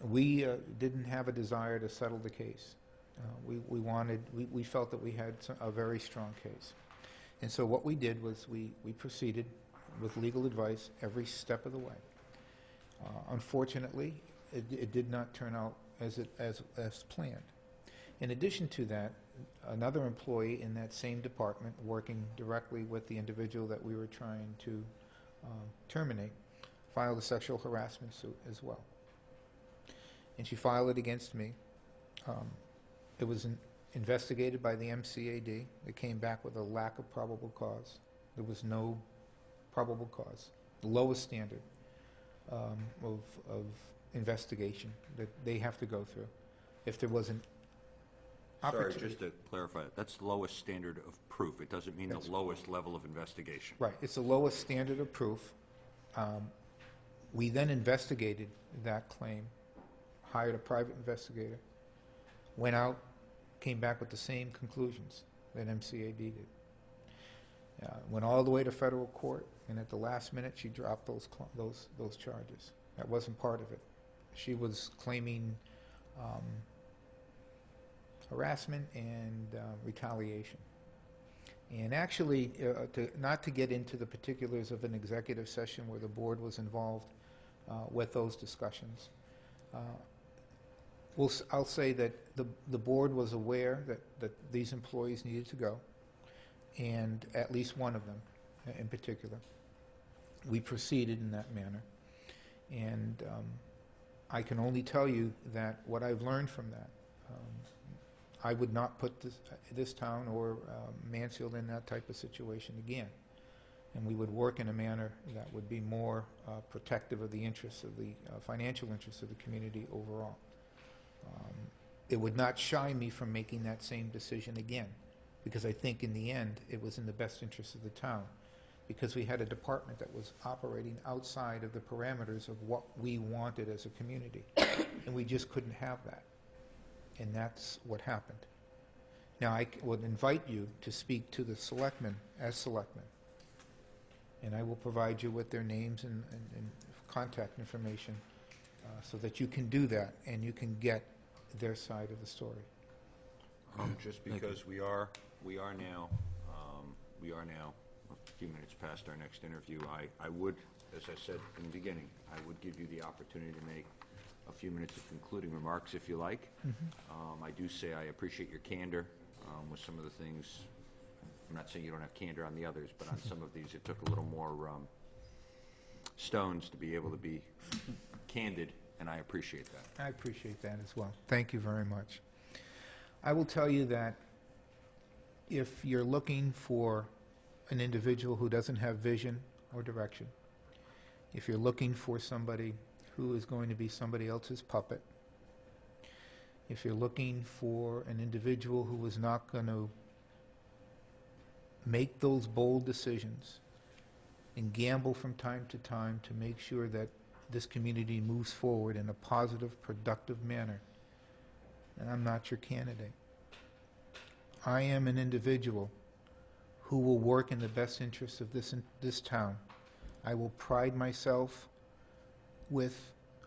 We didn't have a desire to settle the case. We felt that we had a very strong case. And so what we did was we proceeded with legal advice every step of the way. Unfortunately, it did not turn out as planned. In addition to that, another employee in that same department, working directly with the individual that we were trying to terminate, filed a sexual harassment suit as well. And she filed it against me. It was investigated by the MCAD. It came back with a lack of probable cause. There was no probable cause. The lowest standard of investigation that they have to go through. If there was an Sorry, just to clarify, that's the lowest standard of proof. It doesn't mean the lowest level of investigation. Right. It's the lowest standard of proof. We then investigated that claim, hired a private investigator, went out, came back with the same conclusions that MCAD did. Went all the way to federal court, and at the last minute, she dropped those charges. That wasn't part of it. She was claiming harassment and retaliation. And actually, not to get into the particulars of an executive session where the board was involved with those discussions, I'll say that the board was aware that these employees needed to go, and at least one of them in particular. We proceeded in that manner. And I can only tell you that what I've learned from that, I would not put this town or Mansfield in that type of situation again. And we would work in a manner that would be more protective of the interests of the financial interests of the community overall. It would not shy me from making that same decision again, because I think in the end it was in the best interest of the town, because we had a department that was operating outside of the parameters of what we wanted as a community, and we just couldn't have that. And that's what happened. Now, I would invite you to speak to the selectmen as selectmen, and I will provide you with their names and contact information so that you can do that and you can get their side of the story. Just because we are now a few minutes past our next interview, I would, as I said in the beginning, I would give you the opportunity to make a few minutes of concluding remarks if you like. I do say I appreciate your candor with some of the things. I'm not saying you don't have candor on the others, but on some of these it took a little more stones to be able to be candid, and I appreciate that. I appreciate that as well. Thank you very much. I will tell you that if you're looking for an individual who doesn't have vision or direction, if you're looking for somebody who is going to be somebody else's puppet, if you're looking for an individual who is not going to make those bold decisions and gamble from time to time to make sure that this community moves forward in a positive, productive manner, then I'm not your candidate. I am an individual who will work in the best interests of this town. I will pride myself with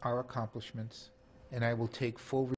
our accomplishments, and I will take full